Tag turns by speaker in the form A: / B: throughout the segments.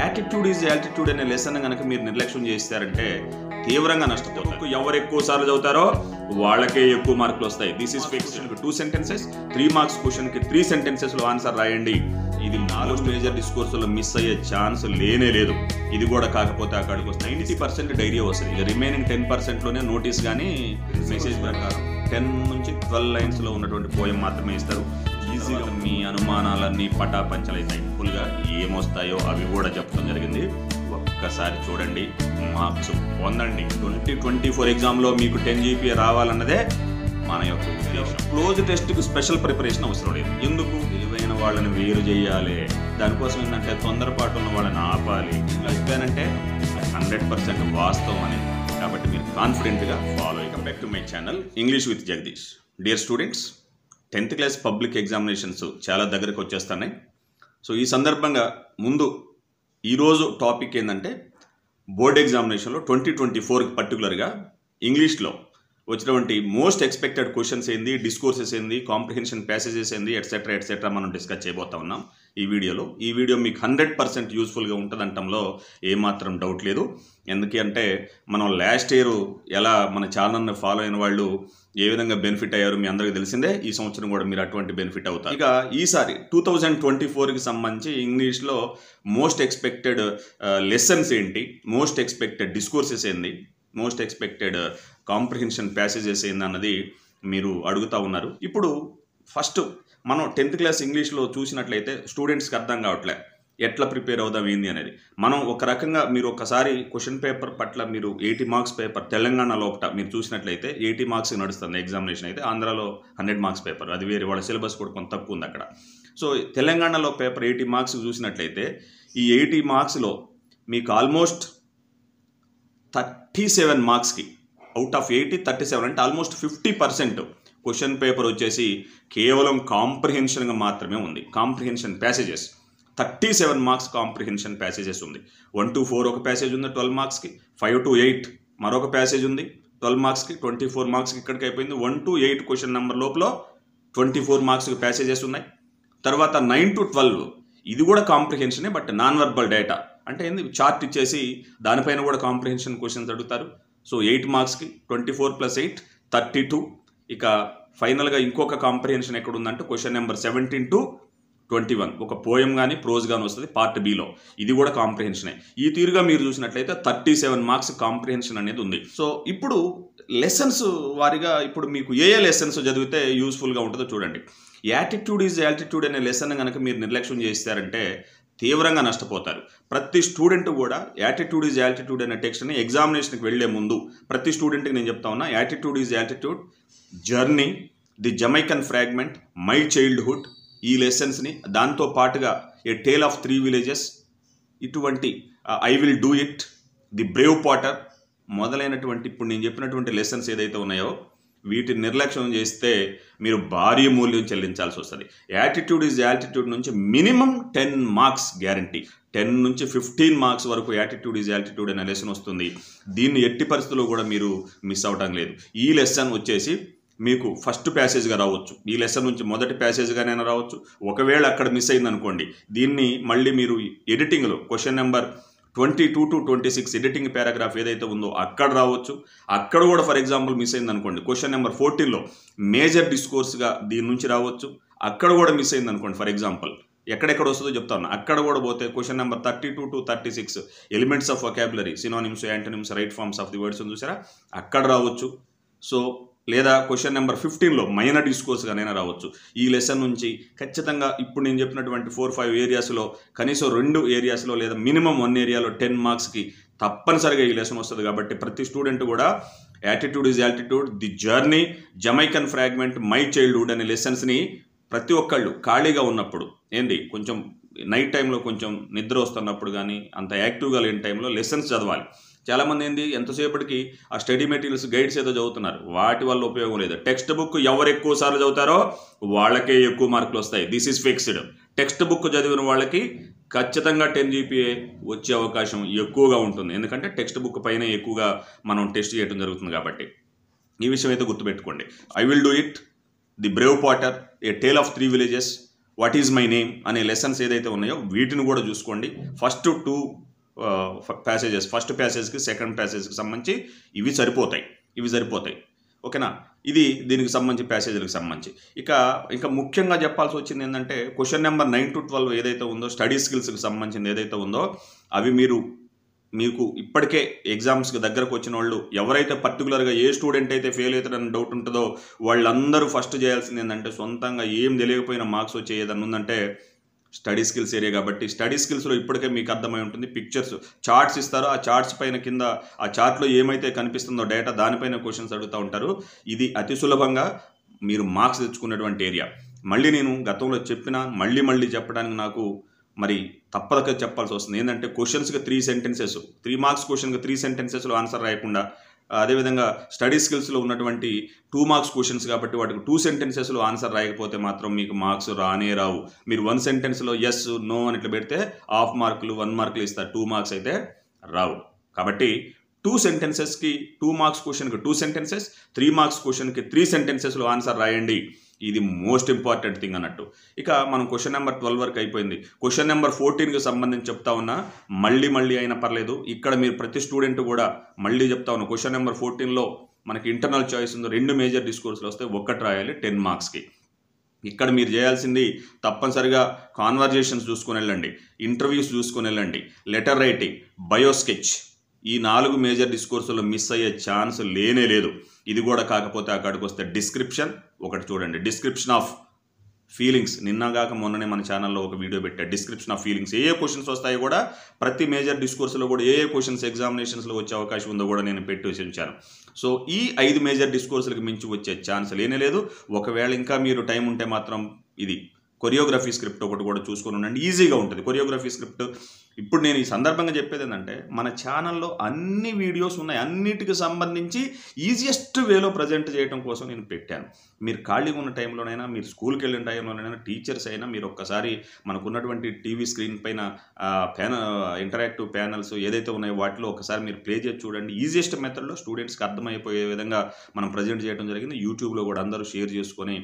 A: Attitude is attitude అనే lesson కనుక మీరు నిర్లక్ష్యం చేస్తారంటే తీవ్రంగా నష్టపోతారు. ఎవరు ఎక్కువ సార్లు చదువుతారో వాళ్ళకే ఎక్కువ మార్కులు వస్తాయి. This is fixed. 2 sentences 3 marks క్వశ్చన్కి 3 సెంటెన్సెస్లో ఆన్సర్ రాయండి. ఇది 4 మేజర్ డిస్కోర్సులో మిస్ అయ్యే ఛాన్స్ లేనే లేదు. ఇది కూడా కాకపోతే అక్కడికి వస్తుంది 90% డైరియా వస్తుంది. రిమైనింగ్ 10%లోనే నోటీస్ కానీ మెసేజ్ ప్రకారం 10 నుంచి 12 లైన్స్లో ఉన్నటువంటి పోయం మాత్రమే ఇస్తారు. ఈజీగా మీ అనుమానాలన్నీ పటాపంచలైతాయి. ఫుల్గా ఏమొస్తాయో అవి కూడా చెప్పడం జరిగింది. ఒక్కసారి చూడండి, మార్క్స్ పొందండి. 2024 ఎగ్జామ్లో మీకు 10 GPA రావాలన్నదే మన యొక్క ఉద్దేశం. క్లోజ్ టెస్ట్కి స్పెషల్ ప్రిపరేషన్ అవసరం లేదు. ఎందుకు? తెలివైన వాళ్ళని వేరు చేయాలి. దానికోసం ఏంటంటే తొందరపాటు ఉన్న వాళ్ళని ఆపాలి. ఇలా చెప్పానంటే 100% వాస్తవం అని. కాబట్టి మీరు కాన్ఫిడెంట్గా ఫాలో అయ్యి. Back to my channel English with Jagadish. Dear students, 10th class public examinations చాలా దగ్గరకు వచ్చేస్తున్నాయి. సో ఈ సందర్భంగా ముందు ఈరోజు టాపిక్ ఏంటంటే బోర్డ్ ఎగ్జామినేషన్లో 2024 పర్టికులర్గా ఇంగ్లీష్లో వచ్చినటువంటి మోస్ట్ ఎక్స్పెక్టెడ్ క్వశ్చన్స్ ఏంది, డిస్కోర్సెస్ ఏంది, కాంప్రిహెన్షన్ ప్యాసేజెస్ ఏంది, ఎట్సెట్రా మనం డిస్కస్ చేయబోతా ఉన్నాం ఈ వీడియోలో. ఈ వీడియో మీకు 100% యూస్ఫుల్గా ఉంటుందంటంలో ఏమాత్రం డౌట్ లేదు. ఎందుకంటే మనం లాస్ట్ ఇయర్ ఎలా మన ఛానల్ని ఫాలో అయిన వాళ్ళు ఏ విధంగా బెనిఫిట్ అయ్యారు మీ అందరికీ తెలిసిందే. ఈ సంవత్సరం కూడా మీరు అటువంటి బెనిఫిట్ అవుతారు. ఇక ఈసారి 2024కి సంబంధించి ఇంగ్లీష్లో మోస్ట్ ఎక్స్పెక్టెడ్ లెసన్స్ ఏంటి, మోస్ట్ ఎక్స్పెక్టెడ్ డిస్కోర్సెస్ ఏంది, మోస్ట్ ఎక్స్పెక్టెడ్ కాంప్రిహెన్షన్ ప్యాసేజెస్ ఏందన్నది మీరు అడుగుతూ ఉన్నారు. ఇప్పుడు ఫస్ట్ మనం 10th క్లాస్ ఇంగ్లీష్లో చూసినట్లయితే స్టూడెంట్స్కి అర్థం కావట్లే ఎట్లా ప్రిపేర్ అవుదాం ఏంది అనేది. మనం ఒక రకంగా మీరు ఒకసారి క్వశ్చన్ పేపర్ పట్ల మీరు 80 మార్క్స్ పేపర్ తెలంగాణ లోపల మీరు చూసినట్లయితే 80 మార్క్స్ నడుస్తుంది ఎగ్జామినేషన్. అయితే ఆంధ్రాలో 100 మార్క్స్ పేపర్, అది వేరే వాళ్ళ సిలబస్ కూడా కొంత తక్కువ ఉంది అక్కడ. సో తెలంగాణలో పేపర్ 80 మార్క్స్ చూసినట్లయితే ఈ 80 మార్క్స్లో మీకు ఆల్మోస్ట్ 37 మార్క్స్కి అవుట్ ఆఫ్ 80 37 అంటే ఆల్మోస్ట్ 50% క్వశ్చన్ పేపర్ వచ్చేసి కేవలం కాంప్రిహెన్షన్గా మాత్రమే ఉంది. Comprehension passages 37 marks comprehension passages ఉంది. 1 to 4 ఒక ప్యాసేజ్ ఉంది 12 మార్క్స్కి, 5 to 8 మరొక ప్యాసేజ్ ఉంది 12 మార్క్స్కి, 24 మార్క్స్కి ఇక్కడికి అయిపోయింది. 1 to 8 క్వశ్చన్ నెంబర్ లోపల 24 మార్క్స్కి ప్యాసేజెస్ ఉన్నాయి. తర్వాత 9 to 12 ఇది కూడా కాంప్రిహెన్షనే, బట్ నాన్ వర్బల్ డేటా అంటే ఏంది, చార్ట్ ఇచ్చేసి దానిపైన కూడా కాంప్రిహెన్షన్ క్వశ్చన్స్ అడుగుతారు. సో 8 మార్క్స్కి 24 + 8 32. ఇక ఫైనల్గా ఇంకొక కాంప్రిహెన్షన్ ఎక్కడ ఉందంటే క్వశ్చన్ నెంబర్ 17 to 21 ఒక పోయం కానీ ప్రోజ్ కానీ వస్తుంది పార్ట్ బిలో, ఇది కూడా కాంప్రిహెన్షనే. ఈ తీరుగా మీరు చూసినట్లయితే 37 మార్క్స్ కాంప్రిహెన్షన్ అనేది ఉంది. సో ఇప్పుడు లెసన్స్ వారిగా ఇప్పుడు మీకు ఏ లెసన్స్ చదివితే యూస్ఫుల్గా ఉంటుందో చూడండి. యాటిట్యూడ్ ఈజ్ యాటిట్యూడ్ అనే లెసన్ కనుక మీరు నిర్లక్ష్యం చేస్తారంటే తీవ్రంగా నష్టపోతారు. ప్రతి స్టూడెంట్ కూడా యాటిట్యూడ్ ఈజ్ యాటిట్యూడ్ అనే టెక్స్ట్ని ఎగ్జామినేషన్కి వెళ్లే ముందు ప్రతి స్టూడెంట్కి నేను చెప్తా ఉన్నా, attitude is attitude, journey, the Jamaican fragment, my childhood, ఈ లెసన్స్ని దాంతో పాటుగా ఏ టేల్ ఆఫ్ 3 విలేజెస్, ఇటువంటి I will do it, the brave Potter మొదలైనటువంటి ఇప్పుడు నేను చెప్పినటువంటి లెసన్స్ ఏదైతే ఉన్నాయో వీటిని నిర్లక్ష్యం చేస్తే మీరు భారీ మూల్యం చెల్లించాల్సి వస్తుంది. యాటిట్యూడ్ ఈజ్ యాటిట్యూడ్ నుంచి మినిమం 10 మార్క్స్ గ్యారంటీ, 10 నుంచి 15 మార్క్స్ వరకు యాటిట్యూడ్ ఈజ్ యాటిట్యూడ్ అనే లెసన్ వస్తుంది. దీన్ని ఎట్టి పరిస్థితుల్లో కూడా మీరు మిస్ అవటం లేదు. ఈ లెసన్ వచ్చేసి మీకు ఫస్ట్ ప్యాసేజ్గా రావచ్చు, ఈ లెసన్ నుంచి మొదటి ప్యాసేజ్గానైనా రావచ్చు. ఒకవేళ అక్కడ మిస్ అయింది అనుకోండి, దీన్ని మళ్ళీ మీరు ఎడిటింగ్లో question number 22 to 26 editing paragraph ఏదైతే ఉందో అక్కడ రావచ్చు. అక్కడ కూడా ఫర్ ఎగ్జాంపుల్ మిస్ అయింది అనుకోండి, క్వశ్చన్ నెంబర్ 14లో మేజర్ డిస్కోర్స్గా దీని నుంచి రావచ్చు. అక్కడ కూడా మిస్ అయింది అనుకోండి, ఫర్ ఎగ్జాంపుల్ ఎక్కడెక్కడ వస్తుందో చెప్తాను, అక్కడ కూడా పోతే question number 32 to 36 elements of vocabulary, synonyms, antonyms, right forms of the words చూసారా, అక్కడ రావచ్చు. సో లేదా క్వశ్చన్ నెంబర్ 15లో మైనర్ డిస్కోర్స్గానైనా రావచ్చు. ఈ లెసన్ నుంచి ఖచ్చితంగా ఇప్పుడు నేను చెప్పినటువంటి 4-5 ఏరియాస్లో కనీసం 2 ఏరియాస్లో లేదా మినిమం 1 ఏరియాలో 10 మార్క్స్కి తప్పనిసరిగా ఈ లెసన్ వస్తుంది. కాబట్టి ప్రతి స్టూడెంట్ కూడా attitude is attitude, the journey, Jamaican fragment, my childhood అనే లెసన్స్ని ప్రతి ఒక్కళ్ళు ఖాళీగా ఉన్నప్పుడు ఏంది కొంచెం నైట్ టైంలో కొంచెం నిద్ర వస్తున్నప్పుడు కానీ అంత యాక్టివ్గా లేని టైంలో లెసన్స్ చదవాలి. చాలామంది ఏంది ఎంతసేపటికి ఆ స్టడీ మెటీరియల్స్ గైడ్స్ ఏదో చదువుతున్నారు, వాటి వల్ల ఉపయోగం లేదు. టెక్స్ట్ బుక్ ఎవరు ఎక్కువ సార్లు చదువుతారో వాళ్ళకే ఎక్కువ మార్కులు వస్తాయి. This is fixed. Text book చదివిన వాళ్ళకి ఖచ్చితంగా 10 GPA వచ్చే అవకాశం ఎక్కువగా ఉంటుంది. ఎందుకంటే టెక్స్ట్ బుక్ పైన ఎక్కువగా మనం టెస్ట్ చేయడం జరుగుతుంది కాబట్టి ఈ విషయం అయితే గుర్తుపెట్టుకోండి. I will do it, the brave potter, a tale of 3 villages, what is my name అనే లెసన్స్ ఏదైతే ఉన్నాయో వీటిని కూడా చూసుకోండి. ఫస్ట్ 2 ప్యాసేజెస్, ఫస్ట్ ప్యాసేజ్కి సెకండ్ ప్యాసేజ్కి సంబంధించి ఇవి సరిపోతాయి. ఓకేనా? ఇది దీనికి సంబంధించి ప్యాసేజీలకు సంబంధించి. ఇంకా ముఖ్యంగా చెప్పాల్సి వచ్చింది ఏంటంటే క్వశ్చన్ నెంబర్ 9 to 12 ఏదైతే ఉందో స్టడీ స్కిల్స్కి సంబంధించింది ఏదైతే ఉందో అవి మీకు ఇప్పటికే ఎగ్జామ్స్కి దగ్గరకు వచ్చిన వాళ్ళు ఎవరైతే పర్టికులర్గా ఏ స్టూడెంట్ అయితే ఫెయిల్ అవుతారని డౌట్ ఉంటుందో వాళ్ళందరూ ఫస్ట్ చేయాల్సింది ఏంటంటే సొంతంగా ఏం తెలియకపోయినా మార్క్స్ వచ్చే ఏదన్నా ఉందంటే స్టడీ స్కిల్స్ ఏరియా. కాబట్టి స్టడీ స్కిల్స్లో ఇప్పటికే మీకు అర్థమై ఉంటుంది. పిక్చర్స్, చార్ట్స్ ఇస్తారు. ఆ చార్ట్స్ పైన కింద ఆ చార్ట్లో ఏమైతే కనిపిస్తుందో డేటా దానిపైన క్వశ్చన్స్ అడుగుతూ ఉంటారు. ఇది అతి సులభంగా మీరు మార్క్స్ తెచ్చుకునేటువంటి ఏరియా. మళ్ళీ నేను గతంలో చెప్పినా మళ్ళీ చెప్పడానికి నాకు మరి తప్పక చెప్పాల్సి వస్తుంది. ఏంటంటే క్వశ్చన్స్కి 3 సెంటెన్సెస్, 3 మార్క్స్ క్వశ్చన్కి 3 సెంటెన్సెస్లో ఆన్సర్ రాయకుండా, అదేవిధంగా స్టడీ స్కిల్స్లో ఉన్నటువంటి 2 మార్క్స్ క్వశ్చన్స్ కాబట్టి వాటికి 2 సెంటెన్సెస్లో ఆన్సర్ రాయకపోతే మాత్రం మీకు మార్క్స్ రావు. మీరు 1 సెంటెన్స్లో ఎస్ నో అని ఇట్లా పెడితే హాఫ్ మార్కులు 1 మార్కులు ఇస్తారు, 2 మార్క్స్ అయితే రావు. కాబట్టి 2 సెంటెన్సెస్కి 2 మార్క్స్ క్వశ్చన్కి 2 సెంటెన్సెస్, 3 మార్క్స్ క్వశ్చన్కి 3 సెంటెన్సెస్లో ఆన్సర్ రాయండి. ఇది మోస్ట్ ఇంపార్టెంట్ థింగ్ అన్నట్టు. ఇక మనం క్వశ్చన్ నెంబర్ 12 వరకు అయిపోయింది. క్వశ్చన్ నెంబర్ 14కి సంబంధించి చెప్తా ఉన్నా, మళ్ళీ అయినా పర్లేదు. ఇక్కడ మీరు ప్రతి స్టూడెంట్ కూడా మళ్ళీ చెప్తా ఉన్నా, క్వశ్చన్ నెంబర్ 14లో మనకి ఇంటర్నల్ చాయిస్ ఉందో 2 మేజర్ డిస్కోర్స్లు వస్తే 1 రాయాలి 10 మార్క్స్కి. ఇక్కడ మీరు చేయాల్సింది తప్పనిసరిగా కాన్వర్జేషన్స్ చూసుకొని వెళ్ళండి, ఇంటర్వ్యూస్ చూసుకొని వెళ్ళండి, లెటర్ రైటింగ్, బయోస్కెచ్. ఈ 4 మేజర్ డిస్కోర్సులో మిస్ అయ్యే ఛాన్స్ లేనే లేదు. ఇది కూడా కాకపోతే అక్కడికి వస్తే డిస్క్రిప్షన్ ఒకటి చూడండి. డిస్క్రిప్షన్ ఆఫ్ ఫీలింగ్స్, నిన్నగాక మొన్ననే మన ఛానల్లో ఒక వీడియో పెట్టా. Description of feelings, A questions వస్తాయో కూడా ప్రతి మేజర్ డిస్కోర్స్లో కూడా ఏ క్వశ్చన్స్ ఎగ్జామినేషన్స్లో వచ్చే అవకాశం ఉందో కూడా నేను పెట్టి ఉంచాను. సో ఈ 5 మేజర్ డిస్కోర్సులకు మించి వచ్చే ఛాన్స్ లేనే లేదు. ఒకవేళ ఇంకా మీరు టైం ఉంటే మాత్రం ఇది కొరియోగ్రఫీ స్క్రిప్ట్ ఒకటి కూడా చూసుకొని ఉండండి. ఈజీగా ఉంటుంది కొరియోగ్రఫీ స్క్రిప్ట్. ఇప్పుడు నేను ఈ సందర్భంగా చెప్పేది ఏంటంటే మన ఛానల్లో అన్ని వీడియోస్ ఉన్నాయి, అన్నిటికి సంబంధించి ఈజియెస్ట్ వేలో ప్రజెంట్ చేయడం కోసం నేను పెట్టాను. మీరు ఖాళీగా ఉన్న టైంలోనైనా, మీరు స్కూల్కి వెళ్ళిన టైంలోనైనా, టీచర్స్ అయినా మీరు ఒక్కసారి మనకున్నటువంటి టీవీ స్క్రీన్ పైన ఇంటరాక్టివ్ ప్యానల్స్ ఏదైతే ఉన్నాయో వాటిలో ఒకసారి మీరు ప్లే చేసి చూడండి. ఈజియెస్ట్ మెథడ్లో స్టూడెంట్స్కి అర్థమైపోయే విధంగా మనం ప్రజెంట్ చేయడం జరిగింది. యూట్యూబ్లో కూడా అందరూ షేర్ చేసుకొని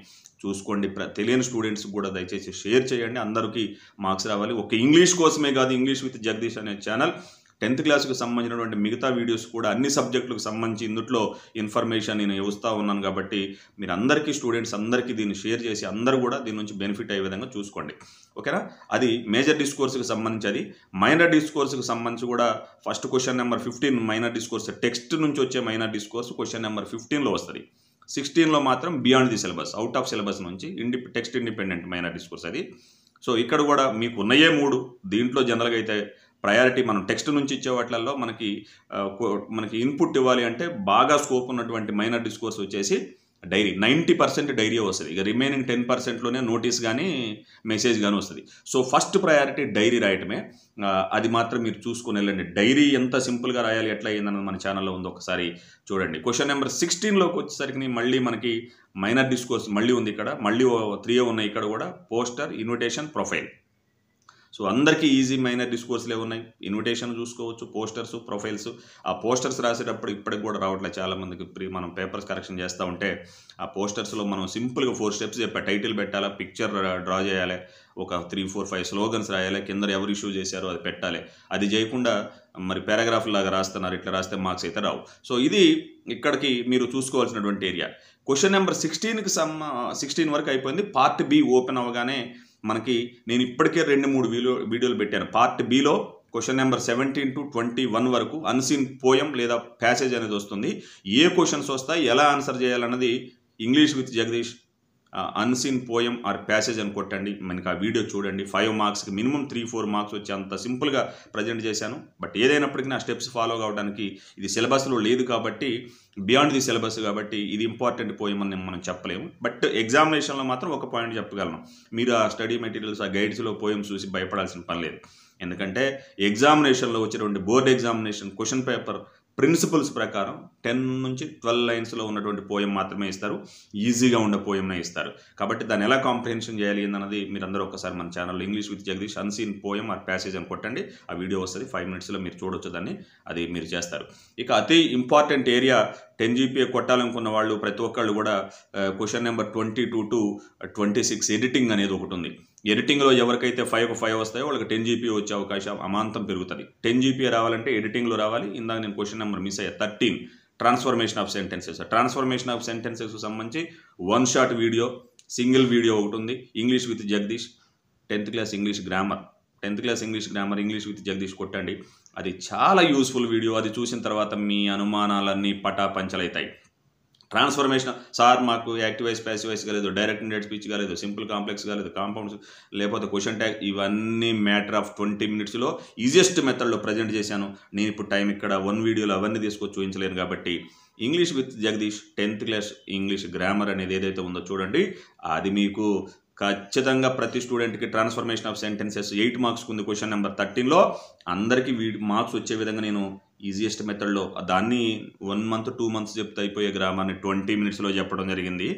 A: చూసుకోండి. తెలియని స్టూడెంట్స్ కూడా దయచేసి షేర్ చేయండి. అందరికీ మార్క్స్ రావాలి. ఒక ఇంగ్లీష్ కోసమే కాదు, ఇంగ్లీష్ విత్ జగదీష్ అనే ఛానల్ 10th క్లాస్కి సంబంధించినటువంటి మిగతా వీడియోస్ కూడా అన్ని సబ్జెక్టులకు సంబంధించి ఇందులో ఇన్ఫర్మేషన్ నేను ఇస్తూ ఉన్నాను. కాబట్టి మీరు అందరికీ, స్టూడెంట్స్ అందరికీ దీన్ని షేర్ చేసి అందరూ కూడా దీని నుంచి బెనిఫిట్ అయ్యే విధంగా చూసుకోండి. ఓకేనా? అది మేజర్ డిస్కోర్స్కి సంబంధించి. అది మైనర్ డిస్కోర్స్కి సంబంధించి కూడా first question number 15 minor discourse, text నుంచి వచ్చే మైనర్ డిస్కోర్స్ క్వశ్చన్ నెంబర్ 15లో వస్తుంది. 16లో మాత్రం beyond the syllabus, out of syllabus నుంచి టెక్స్ట్ ఇండిపెండెంట్ మైనర్ డిస్కోర్స్ అది. సో ఇక్కడ కూడా మీకు ఉన్నాయే 3. దీంట్లో జనరల్గా అయితే ప్రయారిటీ మనం టెక్స్ట్ నుంచి ఇచ్చే వాటిల్లో మనకి ఇన్పుట్ ఇవ్వాలి అంటే బాగా స్కోప్ ఉన్నటువంటి మైనర్ డిస్కోర్స్ వచ్చేసి డైరీ. 90% డైరీ వస్తుంది. ఇక రిమైనింగ్ 10%లోనే నోటీస్ కానీ మెసేజ్ కానీ వస్తుంది. సో ఫస్ట్ ప్రయారిటీ డైరీ రాయటమే. అది మాత్రం మీరు చూసుకొని వెళ్ళండి. డైరీ ఎంత సింపుల్గా రాయాలి, ఎట్లా అయ్యిందన్నది మన ఛానల్లో ఉంది, ఒకసారి చూడండి. క్వశ్చన్ నెంబర్ 16లోకి వచ్చేసరికి మళ్ళీ మనకి మైనర్ డిస్కోర్స్ మళ్ళీ ఉంది. ఇక్కడ మళ్ళీ 3 ఉన్నాయి. ఇక్కడ కూడా పోస్టర్, ఇన్విటేషన్, ప్రొఫైల్. సో అందరికీ ఈజీ మైనర్ డిస్కోర్స్లే ఉన్నాయి. ఇన్విటేషన్ చూసుకోవచ్చు, పోస్టర్స్, ప్రొఫైల్స్. ఆ పోస్టర్స్ రాసేటప్పుడు ఇప్పటికి కూడా రావట్లేదు చాలామందికి. మనం పేపర్స్ కరెక్షన్ చేస్తూ ఉంటే ఆ పోస్టర్స్లో మనం సింపుల్గా 4 స్టెప్స్ చెప్పా. టైటిల్ పెట్టాలా, పిక్చర్ డ్రా చేయాలి, ఒక 3, 4, 5 స్లోగన్స్ రాయాలి, కింద ఎవరు ఇష్యూ చేశారో అది పెట్టాలి. అది చేయకుండా మరి పారాగ్రాఫ్ లాగా రాస్తున్నారు, ఇట్లా రాస్తే మార్క్స్ అయితే రావు. సో ఇది ఇక్కడికి మీరు చూసుకోవాల్సినటువంటి ఏరియా. క్వశ్చన్ నెంబర్ 16 వరకు అయిపోయింది. పార్ట్ బి ఓపెన్ అవ్వగానే మనకి నేను ఇప్పటికే 2-3 వీడియోలు పెట్టాను. Part below question number 17 to 21 వరకు అన్సీన్ పోయం లేదా ప్యాసేజ్ అనేది వస్తుంది. ఏ క్వశ్చన్స్ వస్తాయి, ఎలా ఆన్సర్ చేయాలన్నది English with Jagadish unseen poem or passage అని కొట్టండి. మనకి ఆ వీడియో చూడండి. 5 మార్క్స్కి మినిమం 3-4 మార్క్స్ వచ్చి అంత సింపుల్గా ప్రజెంట్ చేశాను. బట్ ఏదైనప్పటికీ నా స్టెప్స్ ఫాలో కావడానికి ఇది సిలబస్లో లేదు కాబట్టి, బియాండ్ ది సిలబస్ కాబట్టి ఇది ఇంపార్టెంట్ పోయం అని మనం చెప్పలేము. బట్ ఎగ్జామినేషన్లో మాత్రం ఒక పాయింట్ చెప్పగలను. మీరు ఆ స్టడీ మెటీరియల్స్, ఆ గైడ్స్లో పోయమ్స్ చూసి భయపడాల్సిన పని లేదు. ఎందుకంటే ఎగ్జామినేషన్లో వచ్చేటువంటి board examination question paper principles ప్రకారం 10 నుంచి 12 లైన్స్లో ఉన్నటువంటి పోయం మాత్రమే ఇస్తారు. ఈజీగా ఉండే పోయంనే ఇస్తారు. కాబట్టి దాన్ని ఎలా కాంప్రిహెన్షన్ చేయాలి అన్నది మీరందరూ ఒకసారి మన ఛానల్లో English with Jagadish unseen poem or passage అని కొట్టండి. ఆ వీడియో వస్తుంది. 5 minutesలో మీరు చూడొచ్చు దాన్ని. అది మీరు చేస్తారు. ఇక అతి ఇంపార్టెంట్ ఏరియా 10 జీపీఏ కొట్టాలనుకున్న వాళ్ళు ప్రతి ఒక్కళ్ళు కూడా క్వశ్చన్ నెంబర్ 22 to 26 ఎడిటింగ్ అనేది ఒకటి ఉంది. ఎడిటింగ్లో ఎవరికైతే 5 వస్తాయో వాళ్ళకి 10 జీపీఏ వచ్చే అవకాశం అమాంతం పెరుగుతుంది. 10 జీపీఏ రావాలంటే ఎడిటింగ్లో రావాలి. ఇందాక నేను క్వశ్చన్ నెంబర్ మిస్ అయ్యా 13 transformation of sentences. Transformation of sentences సంబంధించి 1 షాట్ వీడియో, సింగిల్ వీడియో ఒకటి ఉంది. English with Jagadish 10th class English grammar, 10th class English grammar, English with Jagadish కొట్టండి. అది చాలా యూస్ఫుల్ వీడియో. అది చూసిన తర్వాత మీ అనుమానాలన్నీ పటాపంచలవుతాయి. ట్రాన్స్ఫర్మేషన్ సార్ మాకు యాక్టివ్ వాయిస్ ప్యాసివ్ వాయిస్ కాలేదు, డైరెక్ట్ ఇండైరెక్ట్ స్పీచ్ కాలేదు, సింపుల్ కాంప్లెక్స్ కాలేదు, కాంపౌండ్స్ లేకపోతే క్వశ్చన్ ట్యాగ్, ఇవన్నీ మ్యాటర్ ఆఫ్ 20 minutesలో ఈజియెస్ట్ మెథడ్లో ప్రజెంట్ చేశాను. నేను ఇప్పుడు టైం ఇక్కడ 1 వీడియోలో అవన్నీ తీసుకొచ్చి చూపించలేను కాబట్టి English with Jagadish 10th class English grammar అనేది ఏదైతే ఉందో చూడండి. అది మీకు ఖచ్చితంగా ప్రతి స్టూడెంట్కి ట్రాన్స్ఫర్మేషన్ ఆఫ్ సెంటెన్సెస్ 8 మార్క్స్ ఉంది. క్వశ్చన్ నెంబర్ 13లో అందరికీ మార్క్స్ వచ్చే విధంగా నేను ఈజియెస్ట్ మెథడ్లో దాన్ని 1 month 2 months చెప్తే అయిపోయే గ్రామర్ని 20 minutesలో చెప్పడం జరిగింది.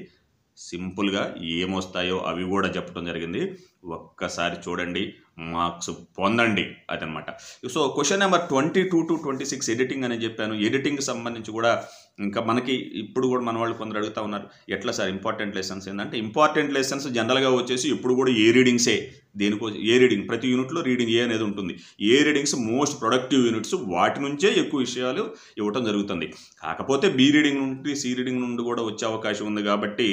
A: సింపుల్గా ఏమొస్తాయో అవి కూడా చెప్పడం జరిగింది. ఒక్కసారి చూడండి, మార్క్స్ పొందండి అదనమాట. So question number 22 to 26 editing అని చెప్పాను. ఎడిటింగ్కి సంబంధించి కూడా ఇంకా మనకి ఇప్పుడు కూడా మన వాళ్ళు కొందరు అడుగుతూ ఉన్నారు, ఎట్లా సార్ ఇంపార్టెంట్ లెసన్స్ ఏంటంటే, ఇంపార్టెంట్ లెసన్స్ జనరల్గా వచ్చేసి ఇప్పుడు కూడా ఏ రీడింగ్సే. దేనికోసం ఏ రీడింగ్, ప్రతి యూనిట్లో రీడింగ్ ఏ అనేది ఉంటుంది. ఏ రీడింగ్స్ మోస్ట్ ప్రొడక్టివ్ యూనిట్స్, వాటి నుంచే ఎక్కువ విషయాలు ఇవ్వటం జరుగుతుంది. కాకపోతే బి రీడింగ్ నుండి సి రీడింగ్ నుండి కూడా వచ్చే అవకాశం ఉంది కాబట్టి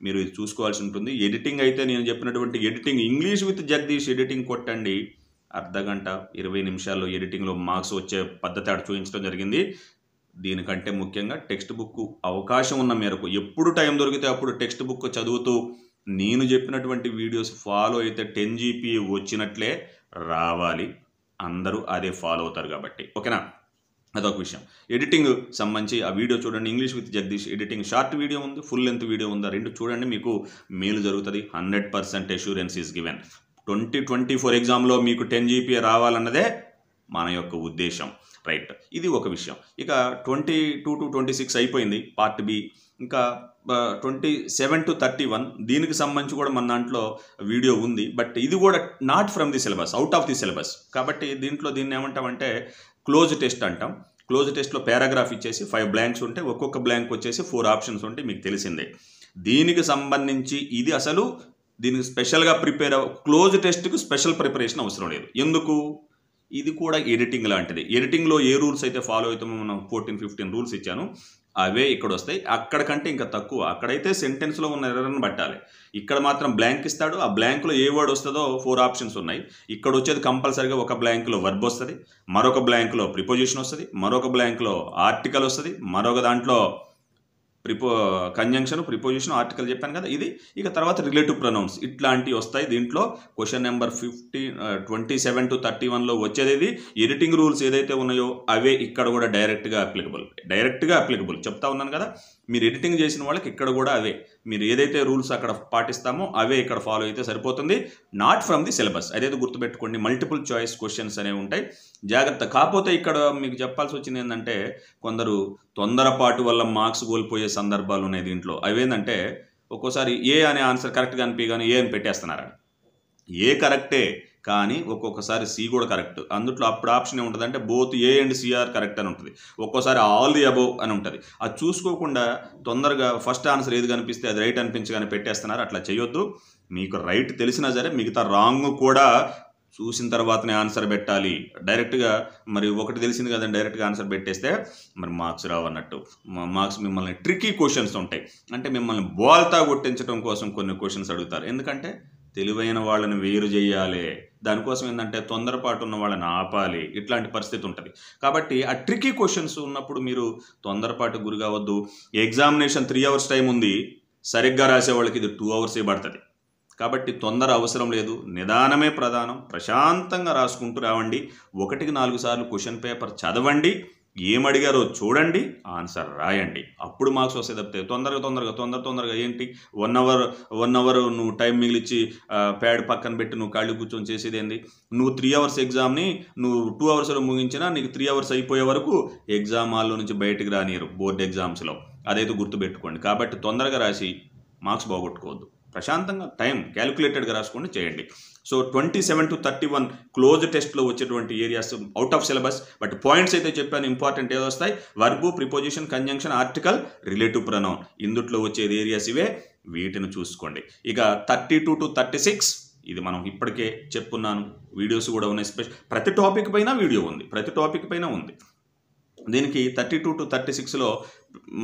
A: మీరు ఇది చూసుకోవాల్సి ఉంటుంది. ఎడిటింగ్ అయితే నేను చెప్పినటువంటి editing English with Jagadish editing కొట్టండి, అర్ధగంట 20 నిమిషాల్లో ఎడిటింగ్లో మార్క్స్ వచ్చే పద్ధతి ఆడ చూపించడం జరిగింది. దీనికంటే ముఖ్యంగా టెక్స్ట్ బుక్ అవకాశం ఉన్న మేరకు ఎప్పుడు టైం దొరికితే అప్పుడు టెక్స్ట్ బుక్ చదువుతూ నేను చెప్పినటువంటి వీడియోస్ ఫాలో అయితే 10 జీపీఏ వచ్చినట్లే రావాలి. అందరూ అదే ఫాలో అవుతారు కాబట్టి ఓకేనా. అదొక విషయం. ఎడిటింగ్ సంబంధించి ఆ వీడియో చూడండి. English with Jagadish editing short video ఉంది, ఫుల్ లెంత్ వీడియో ఉంది. 2 చూడండి, మీకు మేలు జరుగుతుంది. 100% అష్యూరెన్స్ ఈజ్ గివెన్. 2024 ఎగ్జామ్లో మీకు 10 జీపీఏ రావాలన్నదే మన యొక్క ఉద్దేశం. రైట్, ఇది ఒక విషయం. ఇక 22 to 26 అయిపోయింది పార్ట్ బి. ఇంకా 27 to 31 దీనికి సంబంధించి కూడా మన దాంట్లో వీడియో ఉంది. బట్ ఇది కూడా not from the syllabus, out of the syllabus. కాబట్టి దీన్ని ఏమంటామంటే క్లోజ్ టెస్ట్ అంటాం. క్లోజ్ టెస్ట్లో పారాగ్రాఫ్ ఇచ్చేసి 5 blanks ఉంటాయి. ఒక్కొక్క బ్లాంక్ వచ్చేసి 4 ఆప్షన్స్ ఉంటాయి, మీకు తెలిసిందే. దీనికి సంబంధించి ఇది అసలు దీనికి స్పెషల్గా క్లోజ్ టెస్ట్కి స్పెషల్ ప్రిపరేషన్ అవసరం లేదు. ఎందుకు? ఇది కూడా ఎడిటింగ్ లాంటిది. ఎడిటింగ్లో ఏ రూల్స్ అయితే ఫాలో అవుతామో మనం 14-15 రూల్స్ ఇచ్చాను, అవే ఇక్కడ వస్తాయి. అక్కడికంటే ఇంకా తక్కువ. అక్కడైతే సెంటెన్స్లో ఉన్న ఎర్రర్ని పట్టాలి. ఇక్కడ మాత్రం బ్లాంక్ ఇస్తాడు. ఆ బ్లాంక్లో ఏ వర్డ్ వస్తుందో 4 ఆప్షన్స్ ఉన్నాయి. ఇక్కడ వచ్చేది కంపల్సరీగా ఒక బ్లాంక్లో వర్బ్ వస్తుంది, మరొక బ్లాంక్లో ప్రిపోజిషన్ వస్తుంది, మరొక బ్లాంక్లో ఆర్టికల్ వస్తుంది, మరొక దాంట్లో కంజంక్షన్, ప్రిపోజిషన్, ఆర్టికల్ చెప్పాను కదా ఇది. ఇక తర్వాత రిలేటివ్ ప్రొనౌన్స్ ఇట్లాంటివి వస్తాయి. దీంట్లో క్వశ్చన్ నెంబర్ 27 to 31లో వచ్చేది ఇది. ఎడిటింగ్ రూల్స్ ఏదైతే ఉన్నాయో అవే ఇక్కడ కూడా డైరెక్ట్గా అప్లికబుల్ చెప్తా ఉన్నాను కదా. మీరు ఎడిటింగ్ చేసిన వాళ్ళకి ఇక్కడ కూడా అవే, మీరు ఏదైతే రూల్స్ అక్కడ పాటిస్తామో అవే ఇక్కడ ఫాలో అయితే సరిపోతుంది. నాట్ ఫ్రమ్ ది సిలబస్, అదైతే గుర్తుపెట్టుకోండి. మల్టిపుల్ చాయిస్ క్వశ్చన్స్ అనేవి ఉంటాయి, జాగ్రత్త. కాకపోతే ఇక్కడ మీకు చెప్పాల్సి వచ్చింది ఏంటంటే, కొందరు తొందరపాటు వల్ల మార్క్స్ కోల్పోయే సందర్భాలు ఉన్నాయి దీంట్లో. అవేంటంటే ఒక్కోసారి ఏ అనే ఆన్సర్ కరెక్ట్గా అనిపించగానే ఏ అని పెట్టేస్తున్నారు. ఏ కరెక్టే, కానీ ఒక్కొక్కసారి సి కూడా కరెక్ట్. అందుట్లో అప్పుడు ఆప్షన్ ఏముంటుంది అంటే both A and CR correct అని ఉంటుంది. ఒక్కోసారి ఆల్ ది అబోవ్ అని ఉంటుంది. అది చూసుకోకుండా తొందరగా ఫస్ట్ ఆన్సర్ ఏది కనిపిస్తే అది రైట్ అనిపించగానే పెట్టేస్తున్నారు. అట్లా చేయొద్దు. మీకు రైట్ తెలిసినా సరే మిగతా రాంగ్ కూడా చూసిన తర్వాతనే ఆన్సర్ పెట్టాలి. డైరెక్ట్గా మరి ఒకటి తెలిసింది కదండి, డైరెక్ట్గా ఆన్సర్ పెట్టేస్తే మరి మార్క్స్ రావు అన్నట్టు. మార్క్స్ మిమ్మల్ని ట్రికీ క్వశ్చన్స్ ఉంటాయి. అంటే మిమ్మల్ని బోల్తా కొట్టించడం కోసం కొన్ని క్వశ్చన్స్ అడుగుతారు. ఎందుకంటే తెలివైన వాళ్ళని వేరు చేయాలి. దానికోసం ఏంటంటే తొందరపాటు ఉన్న వాళ్ళని ఆపాలి. ఇట్లాంటి పరిస్థితి ఉంటుంది. కాబట్టి ఆ ట్రికీ క్వశ్చన్స్ ఉన్నప్పుడు మీరు తొందరపాటు గురి కావద్దు. ఎగ్జామినేషన్ 3 hours టైం ఉంది, సరిగ్గా రాసే వాళ్ళకి ఇది 2 hours పడుతుంది. కాబట్టి తొందర అవసరం లేదు, నిదానమే ప్రధానం. ప్రశాంతంగా రాసుకుంటూ రావండి. 1కి 4 సార్లు క్వశ్చన్ పేపర్ చదవండి, ఏమడిగారో చూడండి, ఆన్సర్ రాయండి. అప్పుడు మార్క్స్ వస్తే తప్పితే తొందరగా ఏంటి 1 hour నువ్వు టైం మిగిలిచ్చి ప్యాడ్ పక్కన పెట్టి నువ్వు ఖాళీ కూర్చొని చేసేది ఏంది? నువ్వు 3 hours ఎగ్జామ్ని నువ్వు 2 hours ముగించినా నీకు 3 hours అయిపోయే వరకు ఎగ్జామ్ హాల్లో నుంచి బయటికి రానియరు బోర్డు ఎగ్జామ్స్లో. అదైతే గుర్తుపెట్టుకోండి. కాబట్టి తొందరగా రాసి మార్క్స్ పోగొట్టుకోవద్దు. ప్రశాంతంగా టైం క్యాలిక్యులేటెడ్గా రాసుకోండి, చేయండి. సో 27 to 31 క్లోజ్ టెస్ట్లో వచ్చేటువంటి areas out of syllabus. But points అయితే చెప్పాను, ఇంపార్టెంట్ ఏదో వస్తాయి. Verb, preposition, conjunction, article, relative pronoun, ఇందుట్లో వచ్చేది ఏరియాస్ ఇవే, వీటిని చూసుకోండి. ఇక 32 to 36 ఇది మనం ఇప్పటికే చెప్పున్నాను, వీడియోస్ కూడా ఉన్నాయి. ప్రతి టాపిక్ పైన వీడియో ఉంది, ప్రతి టాపిక్ పైన ఉంది. దీనికి 32 to 36లో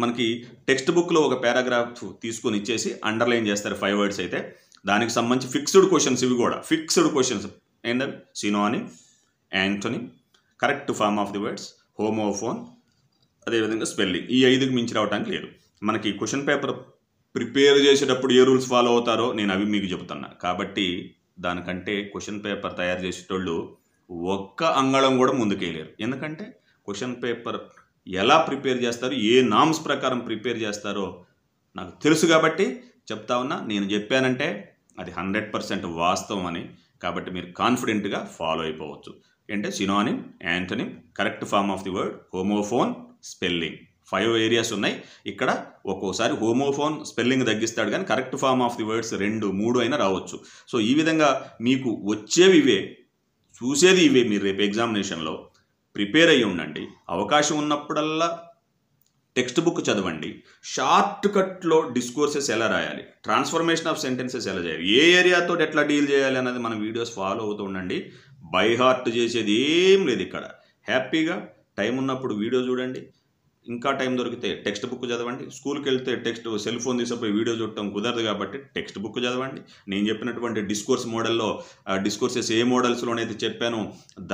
A: మనకి టెక్స్ట్ బుక్లో ఒక పారాగ్రాఫ్ తీసుకొని ఇచ్చేసి అండర్లైన్ చేస్తారు 5 words అయితే. దానికి సంబంధించి ఫిక్స్డ్ క్వశ్చన్స్, ఇవి కూడా ఫిక్స్డ్ క్వశ్చన్స్ ఏంటంటే synonym, antonym, correct form of the words, homophone, అదేవిధంగా స్పెల్లింగ్. ఈ 5కి మించి రావడానికి లేదు. మనకి క్వశ్చన్ పేపర్ ప్రిపేర్ చేసేటప్పుడు ఏ రూల్స్ ఫాలో అవుతారో నేను అవి మీకు చెబుతున్నా. కాబట్టి దానికంటే క్వశ్చన్ పేపర్ తయారు చేసేటోళ్ళు ఒక్క అంగళం కూడా ముందుకేయలేరు. ఎందుకంటే క్వశ్చన్ పేపర్ ఎలా ప్రిపేర్ చేస్తారు, ఏ నామ్స్ ప్రకారం ప్రిపేర్ చేస్తారో నాకు తెలుసు కాబట్టి చెప్తా ఉన్నా. నేను చెప్పానంటే అది 100% వాస్తవం అని. కాబట్టి మీరు కాన్ఫిడెంట్గా ఫాలో అయిపోవచ్చు. అంటే synonym, antonym, correct form of the word, homophone, spelling, 5 areas ఉన్నాయి. ఇక్కడ ఒక్కోసారి హోమోఫోన్ స్పెల్లింగ్ తగ్గిస్తాడు, కానీ correct form of the words 2, 3 అయినా రావచ్చు. సో ఈ విధంగా మీకు వచ్చేవి ఇవే, చూసేది ఇవే. మీరు రేపు ఎగ్జామినేషన్లో ప్రిపేర్ అయ్యి ఉండండి. అవకాశం ఉన్నప్పుడల్లా టెక్స్ట్ బుక్ చదవండి. షార్ట్ కట్లో డిస్కోర్సెస్ ఎలా రాయాలి, ట్రాన్స్ఫర్మేషన్ ఆఫ్ సెంటెన్సెస్ ఎలా చేయాలి, ఏ ఏరియాతో ఎట్లా డీల్ చేయాలి అన్నది మన వీడియోస్ ఫాలో అవుతూ ఉండండి. బై హార్ట్ చేసేది ఏం లేదు ఇక్కడ. హ్యాపీగా టైం ఉన్నప్పుడు వీడియో చూడండి, ఇంకా టైం దొరికితే టెక్స్ట్ బుక్ చదవండి. స్కూల్కి వెళ్తే సెల్ ఫోన్ తీసుకుపోయి వీడియో చూడటం కుదరదు కాబట్టి టెక్స్ట్ బుక్ చదవండి. నేను చెప్పినటువంటి డిస్కోర్స్ మోడల్లో డిస్కోర్సెస్ ఏ మోడల్స్లోనైతే చెప్పానో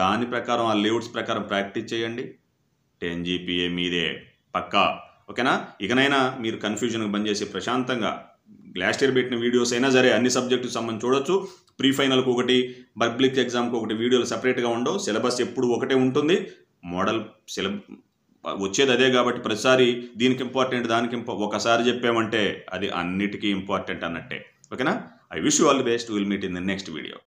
A: దాని ప్రకారం, ఆ లేఅవుట్స్ ప్రకారం ప్రాక్టీస్ చేయండి. 10 GPA మీదే పక్కా. ఓకేనా? ఇకనైనా మీరు కన్ఫ్యూజన్కి బంద్ చేసి ప్రశాంతంగా లాస్ట్ ఇయర్ పెట్టిన వీడియోస్ అయినా సరే అన్ని సబ్జెక్టుకి సంబంధించి చూడొచ్చు. ప్రీ ఫైనల్కి ఒకటి, పబ్లిక్ ఎగ్జామ్కి ఒకటి వీడియోలు సపరేట్గా ఉండవు. సిలబస్ ఎప్పుడు ఒకటే ఉంటుంది. మోడల్ వచ్చేది అదే కాబట్టి ప్రతిసారి దీనికి ఇంపార్టెంట్, దానికి ఒకసారి చెప్పామంటే అది అన్నిటికీ ఇంపార్టెంట్ అన్నట్టే. ఓకేనా? I wish you all the best. Will meet in the next video.